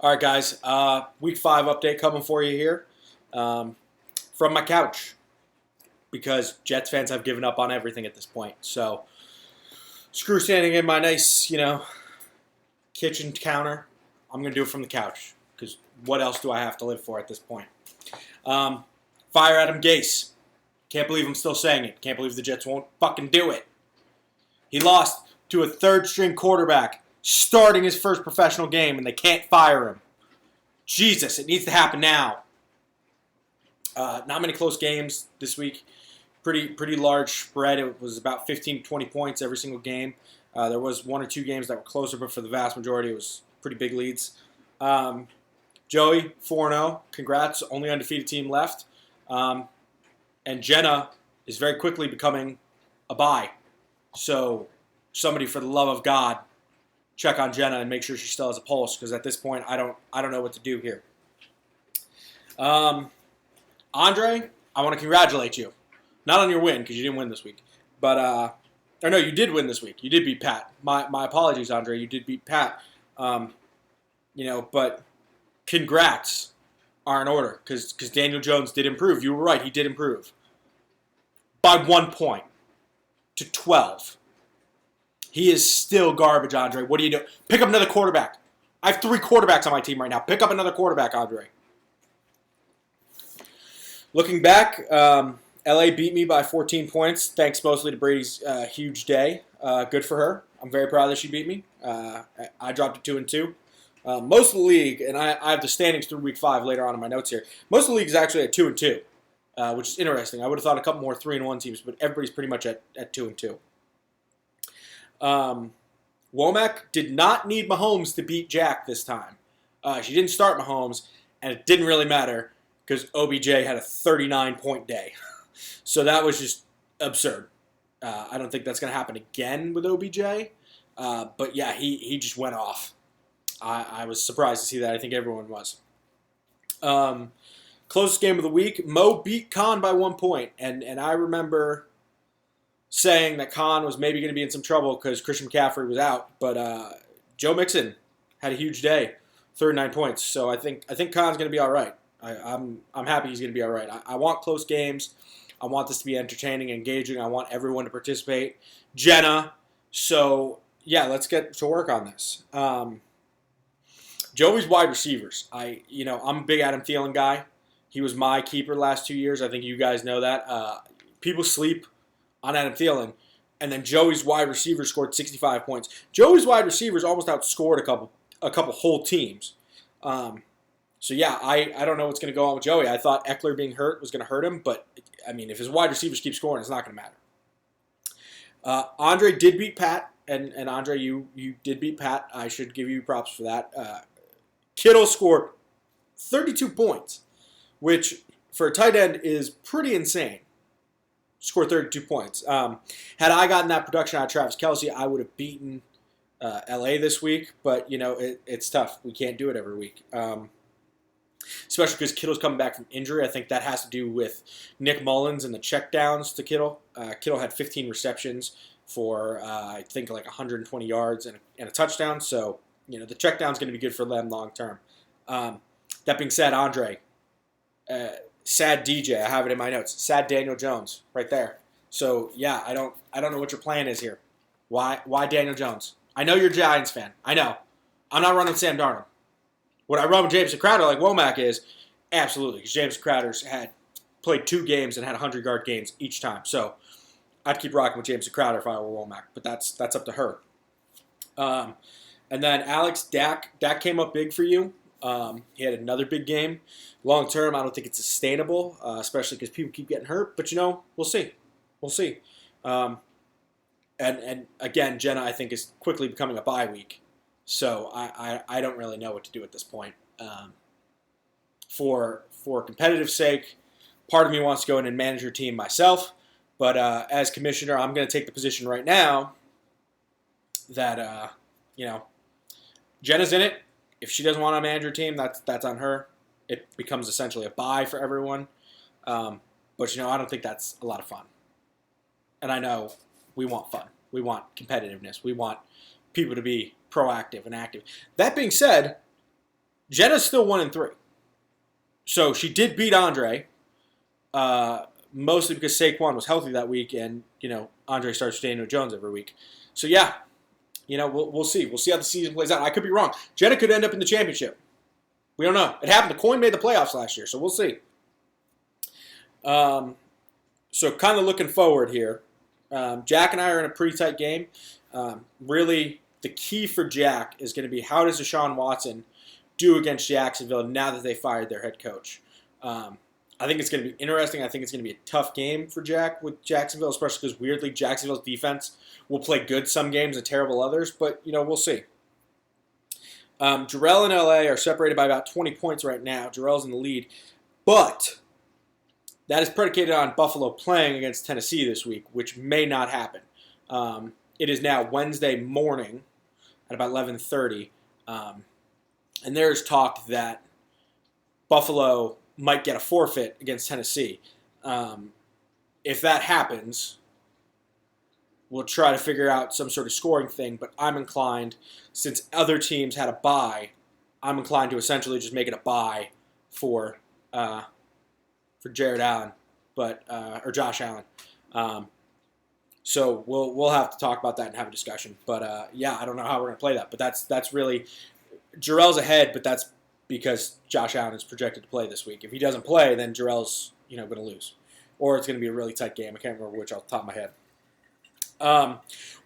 All right, guys. Week 5 update coming for you here from my couch because Jets fans have given up on everything at this point. So screw standing in my nice, kitchen counter. I'm going to do it from the couch because what else do I have to live for at this point? Fire Adam Gase. Can't believe I'm still saying it. Can't believe the Jets won't fucking do it. He lost to a third-string quarterback starting his first professional game, and they can't fire him. Jesus, it needs to happen now. Not many close games this week. Pretty large spread. It was about 15 to 20 points every single game. There was 1 or 2 games that were closer, but for the vast majority, it was pretty big leads. Joey, 4-0. Congrats. Only undefeated team left. And Jenna is very quickly becoming a bye. So somebody, for the love of God, check on Jenna and make sure she still has a pulse, because at this point I don't know what to do here. Andre, I want to congratulate you. Not on your win, because you didn't win this week. But, or no, you did win this week. You did beat Pat. My apologies, Andre. You did beat Pat. But congrats are in order, because Daniel Jones did improve. You were right. He did improve. By 1 point to 12. He is still garbage, Andre. What do you do? Pick up another quarterback. I have 3 quarterbacks on my team right now. Pick up another quarterback, Andre. Looking back, LA beat me by 14 points, thanks mostly to Brady's huge day. Good for her. I'm very proud that she beat me. I dropped to 2-2. Most of the league, and I have the standings through week 5 later on in my notes here. Most of the league is actually at 2-2, which is interesting. I would have thought a couple more 3-1 teams, but everybody's pretty much at 2-2. Womack did not need Mahomes to beat Jack this time. She didn't start Mahomes, and it didn't really matter because OBJ had a 39-point day. So that was just absurd. I don't think that's going to happen again with OBJ. But yeah, he just went off. I was surprised to see that. I think everyone was. Closest game of the week, Mo beat Khan by 1 point. And I remember saying that Khan was maybe going to be in some trouble because Christian McCaffrey was out. But Joe Mixon had a huge day, 39 points. So I think Khan's going to be all right. I'm happy he's going to be all right. I want close games. I want this to be entertaining, engaging. I want everyone to participate. Jenna. So, yeah, let's get to work on this. Joey's wide receivers. I'm a big Adam Thielen guy. He was my keeper last 2 years. I think you guys know that. People sleep on Adam Thielen. And then Joey's wide receivers scored 65 points. Joey's wide receivers almost outscored a couple whole teams. So, yeah, I don't know what's going to go on with Joey. I thought Eckler being hurt was going to hurt him, but, if his wide receivers keep scoring, it's not going to matter. Andre did beat Pat, and Andre, you did beat Pat. I should give you props for that. Kittle scored 32 points, which for a tight end is pretty insane. Scored 32 points. Had I gotten that production out of Travis Kelce, I would have beaten LA this week, but, it's tough. We can't do it every week. Especially because Kittle's coming back from injury. I think that has to do with Nick Mullins and the checkdowns to Kittle. Kittle had 15 receptions for, I think, like 120 yards and a touchdown. So, the checkdown's going to be good for them long term. That being said, Andre, sad DJ. I have it in my notes. Sad Daniel Jones right there. So, yeah, I don't know what your plan is here. Why Daniel Jones? I know you're a Giants fan. I know. I'm not running Sam Darnold. Would I run with Jameson Crowder like Womack is? Absolutely, because Jameson Crowder's had played 2 games and had 100-yard games each time. So I'd keep rocking with Jameson Crowder if I were Womack, but that's up to her. And then Alex, Dak came up big for you. He had another big game. Long term, I don't think it's sustainable, especially because people keep getting hurt. But, we'll see. We'll see. And again, Jenna, I think, is quickly becoming a bye week. So I don't really know what to do at this point. For competitive sake, part of me wants to go in and manage your team myself. But as commissioner, I'm going to take the position right now that, Jenna's in it. If she doesn't want to manage her team, that's on her. It becomes essentially a bye for everyone. But, I don't think that's a lot of fun. And I know we want fun. We want competitiveness. We want people to be proactive and active. That being said, Jenna's still 1-3. So she did beat Andre, mostly because Saquon was healthy that week, and Andre starts Daniel Jones every week. So yeah, we'll see. We'll see how the season plays out. I could be wrong. Jenna could end up in the championship. We don't know. It happened. The Coin made the playoffs last year, so we'll see. So kind of looking forward here. Jack and I are in a pretty tight game. Really, the key for Jack is going to be how does Deshaun Watson do against Jacksonville now that they fired their head coach. I think it's going to be interesting. I think it's going to be a tough game for Jack with Jacksonville, especially because weirdly Jacksonville's defense will play good some games and terrible others, but we'll see. Jarrell and LA are separated by about 20 points right now. Jarrell's in the lead, but that is predicated on Buffalo playing against Tennessee this week, which may not happen. It is now Wednesday morning at about 11:30, and there's talk that Buffalo might get a forfeit against Tennessee. If that happens, we'll try to figure out some sort of scoring thing, but I'm inclined, since other teams had a bye, I'm inclined to essentially just make it a bye for Jared Allen, or Josh Allen. So we'll have to talk about that and have a discussion. But yeah, I don't know how we're gonna play that. But that's really Jarrell's ahead, but that's because Josh Allen is projected to play this week. If he doesn't play, then Jarrell's gonna lose, or it's gonna be a really tight game. I can't remember which off the top of my head.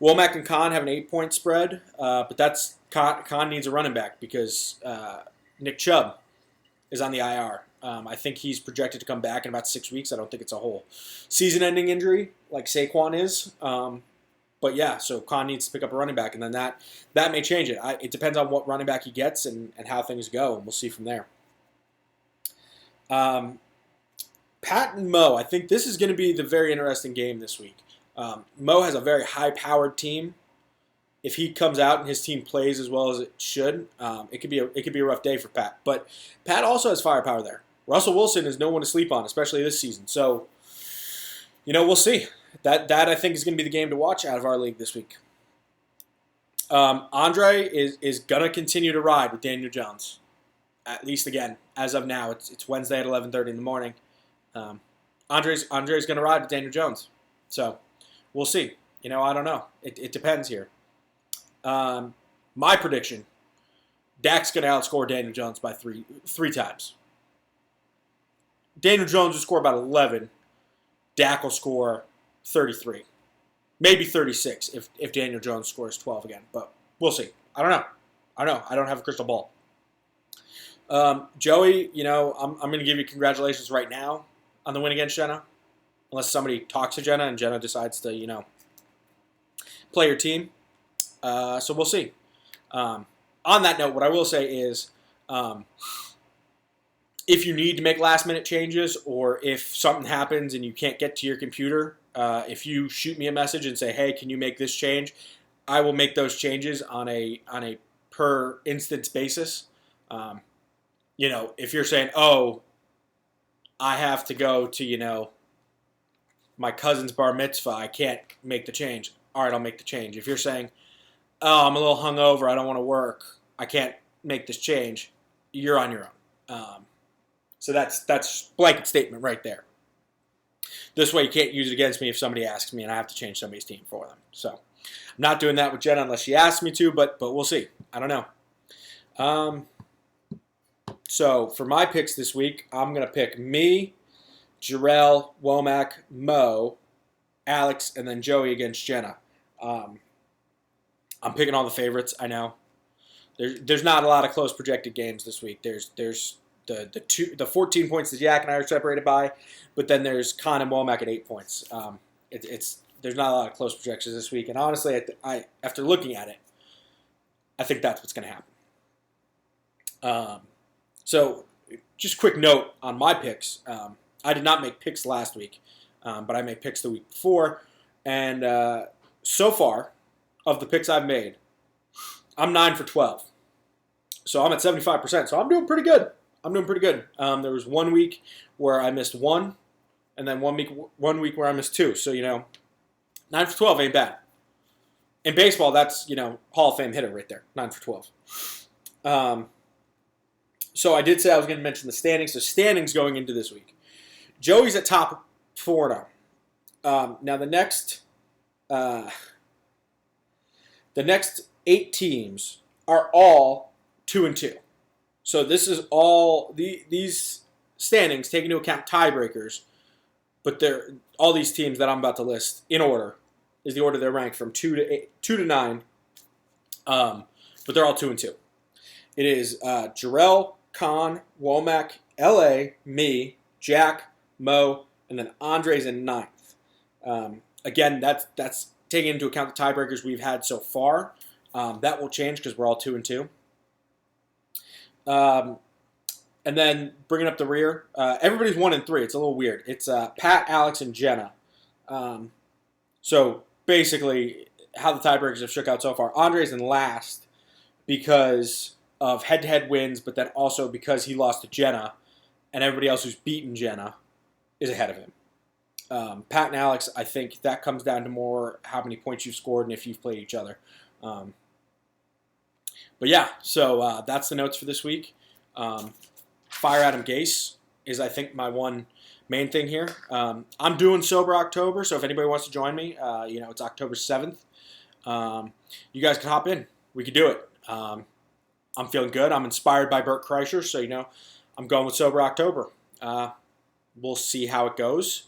Womack and Khan have an 8-point spread, but that's Khan needs a running back because Nick Chubb is on the IR. I think he's projected to come back in about 6 weeks. I don't think it's a whole season-ending injury like Saquon is. But yeah, so Khan needs to pick up a running back, and then that may change it. It depends on what running back he gets and how things go, and we'll see from there. Pat and Mo, I think this is going to be the very interesting game this week. Mo has a very high-powered team. If he comes out and his team plays as well as it should, it could be a rough day for Pat. But Pat also has firepower there. Russell Wilson is no one to sleep on, especially this season. So, we'll see. That I think is going to be the game to watch out of our league this week. Andre is going to continue to ride with Daniel Jones, at least again as of now. It's Wednesday at 11:30 in the morning. Andre's going to ride with Daniel Jones. So we'll see. I don't know. It depends here. My prediction: Dak's going to outscore Daniel Jones by three times. Daniel Jones will score about 11. Dak will score 33, maybe 36 if Daniel Jones scores 12 again. But we'll see. I don't know. I don't have a crystal ball. Joey, I'm going to give you congratulations right now on the win against Jenna, unless somebody talks to Jenna and Jenna decides to play your team. So we'll see. On that note, what I will say is, if you need to make last-minute changes, or if something happens and you can't get to your computer, if you shoot me a message and say, "Hey, can you make this change?" I will make those changes on a per instance basis. If you're saying, "Oh, I have to go to my cousin's bar mitzvah, I can't make the change." All right, I'll make the change. If you're saying, "Oh, I'm a little hungover, I don't want to work, I can't make this change," you're on your own. So that's blanket statement right there. This way you can't use it against me if somebody asks me and I have to change somebody's team for them. So I'm not doing that with Jenna unless she asks me to, but we'll see. I don't know. So for my picks this week, I'm going to pick me, Jarrell, Womack, Mo, Alex, and then Joey against Jenna. I'm picking all the favorites, I know. There's not a lot of close projected games this week. There's the 14 points that Jack and I are separated by, but then there's Con and Womack at 8 points. There's not a lot of close projections this week, and honestly, I after looking at it, I think that's what's going to happen. So just quick note on my picks. I did not make picks last week, but I made picks the week before, and so far of the picks I've made, I'm 9 for 12. So I'm at 75%. So I'm doing pretty good. There was 1 week where I missed 1, and then 1 week where I missed 2. So 9 for 12 ain't bad. In baseball, that's Hall of Fame hitter right there. 9 for 12. So I did say I was going to mention the standings. So standings going into this week. Joey's at top 4 now. Now uh, the next 8 teams are all 2-2. So this is all these standings take into account tiebreakers, but they're all these teams that I'm about to list in order is the order they're ranked from 2 to 9. But they're all 2-2. It is Jarrell, Con, Womack, LA, me, Jack, Mo, and then Andre's in 9th. Again, that's taking into account the tiebreakers we've had so far. That will change because we're all 2-2. And then bringing up the rear, everybody's 1-3. It's a little weird. It's Pat, Alex, and Jenna. So basically, how the tiebreakers have shook out so far. Andre's in last because of head-to-head wins, but then also because he lost to Jenna, and everybody else who's beaten Jenna is ahead of him. Pat and Alex, I think that comes down to more how many points you've scored and if you've played each other. But yeah, so that's the notes for this week. Fire Adam Gase is, I think, my one main thing here. I'm doing Sober October, so if anybody wants to join me, it's October 7th. You guys can hop in. We can do it. I'm feeling good. I'm inspired by Bert Kreischer, so, I'm going with Sober October. We'll see how it goes.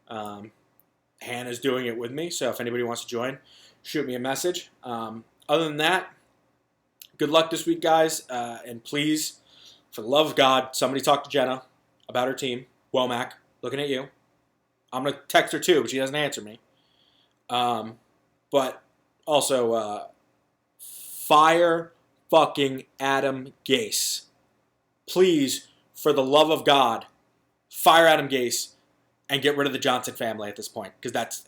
Hannah's doing it with me, so if anybody wants to join, shoot me a message. Other than that, good luck this week, guys, and please, for the love of God, somebody talk to Jenna about her team. Womack, looking at you. I'm going to text her too, but she doesn't answer me. But also, fire fucking Adam Gase. Please, for the love of God, fire Adam Gase and get rid of the Johnson family at this point. Because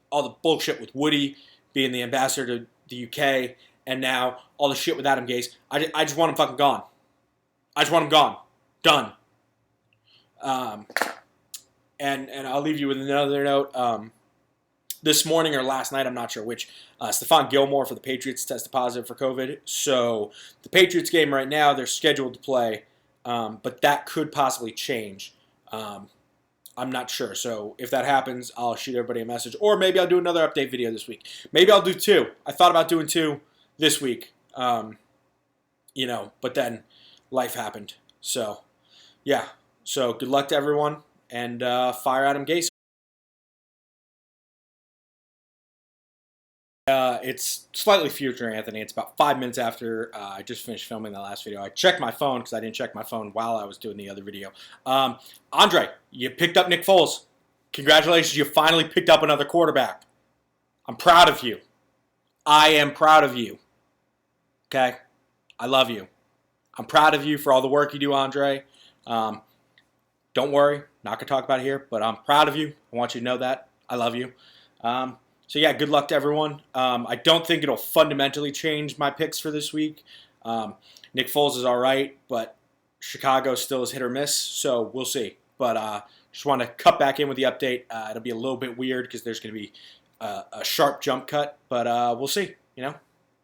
all the bullshit with Woody being the ambassador to the UK and now all the shit with Adam Gase. I just want him fucking gone. I just want him gone. Done. And I'll leave you with another note. This morning or last night, I'm not sure which, Stephon Gilmore for the Patriots tested positive for COVID. So the Patriots game right now, they're scheduled to play, but that could possibly change. I'm not sure. So if that happens, I'll shoot everybody a message. Or maybe I'll do another update video this week. Maybe I'll do 2. I thought about doing 2 this week, but then life happened. So, yeah. So good luck to everyone, and fire Adam Gase. It's slightly future, Anthony. It's about 5 minutes after I just finished filming the last video. I checked my phone because I didn't check my phone while I was doing the other video. Andre, you picked up Nick Foles. Congratulations, you finally picked up another quarterback. I'm proud of you. I am proud of you. Okay? I love you. I'm proud of you for all the work you do, Andre. Don't worry, not going to talk about it here, but I'm proud of you. I want you to know that. I love you. So yeah, good luck to everyone. I don't think it'll fundamentally change my picks for this week. Nick Foles is all right, but Chicago still is hit or miss, so we'll see. But just want to cut back in with the update. It'll be a little bit weird because there's going to be a sharp jump cut, but we'll see,